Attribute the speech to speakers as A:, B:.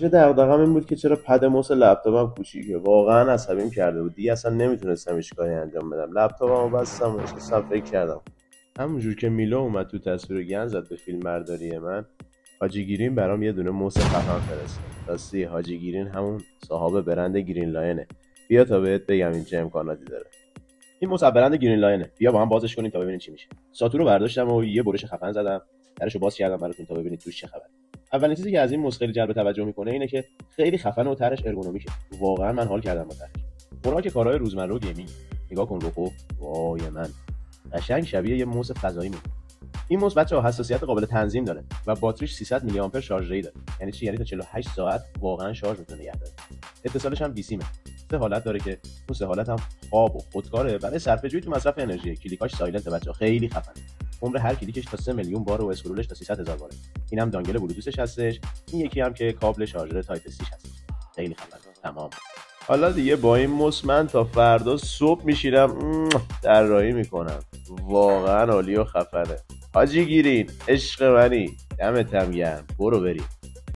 A: چه دغدغه‌م این بود که چرا پد موس لپتاپم کوچیکه. واقعا عصبیم کرده بود دیگه، اصلا نمیتونستم هیچ کاری انجام بدم. لپتاپمو بستم و نشستم فکر کردم. همونجور که میلو اومد تو تصویر گند زد به فیلم برداری من، حاجی گیرین برام یه دونه موس خفن فرستاد. راستی حاجی گیرین همون صاحب برند گرین لاینه. بیا تا بهت بگم این چه امکاناتی داره. این موس برند گرین لاینه، بیا با هم بازش کنیم تا ببینیم چی میشه. ساتور رو برداشتم و یه برش خفن زدم، درشو باز کردم براتون تا ببینید توش چه خبره. اولین چیزی که از این موس خیلی جلب توجه میکنه اینه که خیلی خفنه و طرش ارگونومیکه. واقعا من حال کردم با طرش. اونا که کارهای روزمره و گیمینگ. نگاه کن رخو، وای من قشنگ شبیه یه موس فضایی میمونه. این موس بچه‌ها حساسیت قابل تنظیم داره و باتریش 300 میلی آمپر شارژ ری داره. یعنی چی؟ یعنی تا 48 ساعت واقعا شارژ میتونه نگه داره. اتصالش هم بیسیمه. سه حالت داره که اون سه حالت هم خواب و خودکاره. برای صرفه‌جویی تو مصرف انرژی. کلیکاش سایلنت بچه‌ها، خیلی خفنه. عمر هر کلیکش تا 3 میلیون بار و اسکرولش تا 300,000 باره. اینم دانگل بلوتوثش هستش. این یکی هم که کابل شارژر تایپ سی هستش. خیلی خفنه. تمام. حالا دیگه با این موس من تا فردا صبح میشینم طراحی میکنم. واقعا عالی و خفنه. حاجی گیرین عشق منی، دمت هم گرم. برو بریم.